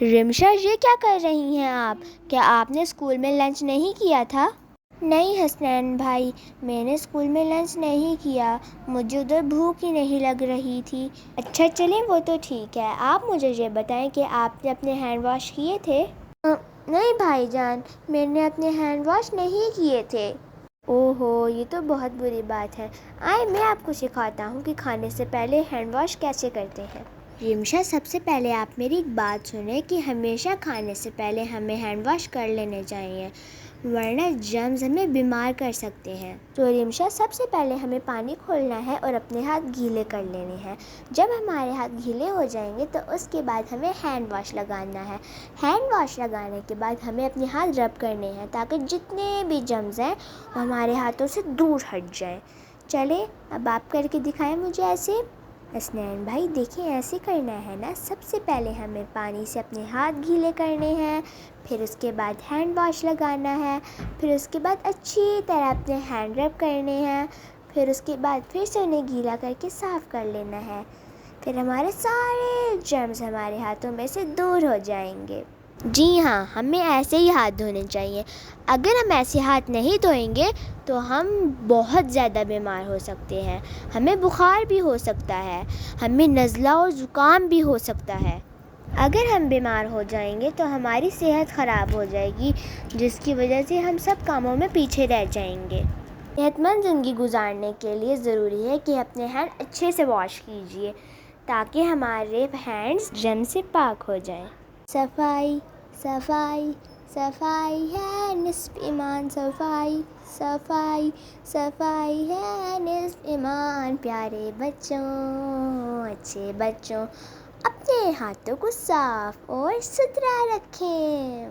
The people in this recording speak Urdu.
رمشا، یہ کیا کر رہی ہیں آپ؟ کیا آپ نے اسکول میں لنچ نہیں کیا تھا؟ نہیں حسنین بھائی، میں نے اسکول میں لنچ نہیں کیا، مجھے ادھر بھوک ہی نہیں لگ رہی تھی۔ اچھا چلیں، وہ تو ٹھیک ہے، آپ مجھے یہ بتائیں کہ آپ نے اپنے ہینڈ واش کیے تھے؟ نہیں بھائی جان، میں نے اپنے ہینڈ واش نہیں کیے تھے۔ اوہو، یہ تو بہت بری بات ہے۔ آئیں میں آپ کو سکھاتا ہوں کہ کھانے سے پہلے ہینڈ واش کیسے کرتے ہیں۔ رمشا، سب سے پہلے آپ میری ایک بات سنیں کہ ہمیشہ کھانے سے پہلے ہمیں ہینڈ واش کر لینے چاہیے، ورنہ جرمز ہمیں بیمار کر سکتے ہیں۔ تو رمشا، سب سے پہلے ہمیں پانی کھولنا ہے اور اپنے ہاتھ گیلے کر لینے ہیں۔ جب ہمارے ہاتھ گیلے ہو جائیں گے تو اس کے بعد ہمیں ہینڈ واش لگانا ہے۔ ہینڈ واش لگانے کے بعد ہمیں اپنے ہاتھ رب کرنے ہیں تاکہ جتنے بھی جرمز ہیں وہ ہمارے ہاتھوں سے دور ہٹ جائیں۔ چلیں اب آپ کر کے دکھائیں مجھے ایسے۔ حسنین بھائی دیکھیں، ایسے کرنا ہے نا۔ سب سے پہلے ہمیں پانی سے اپنے ہاتھ گیلے کرنے ہیں، پھر اس کے بعد ہینڈ واش لگانا ہے، پھر اس کے بعد اچھی طرح اپنے ہینڈ رب کرنے ہیں، پھر اس کے بعد پھر سے انہیں گیلا کر کے صاف کر لینا ہے۔ پھر ہمارے سارے جرمز ہمارے ہاتھوں میں سے دور ہو جائیں گے۔ جی ہاں، ہمیں ایسے ہی ہاتھ دھونے چاہیے۔ اگر ہم ایسے ہاتھ نہیں دھوئیں گے تو ہم بہت زیادہ بیمار ہو سکتے ہیں، ہمیں بخار بھی ہو سکتا ہے، ہمیں نزلہ اور زکام بھی ہو سکتا ہے۔ اگر ہم بیمار ہو جائیں گے تو ہماری صحت خراب ہو جائے گی، جس کی وجہ سے ہم سب کاموں میں پیچھے رہ جائیں گے۔ صحت مند زندگی گزارنے کے لیے ضروری ہے کہ اپنے ہینڈ اچھے سے واش کیجیے تاکہ ہمارے ہینڈز جرم سے پاک ہو جائیں۔ صفائی صفائی صفائی ہے نصف ایمان، صفائی صفائی صفائی ہے نصف ایمان۔ پیارے بچوں، اچھے بچوں، اپنے ہاتھوں کو صاف اور ستھرا رکھیں۔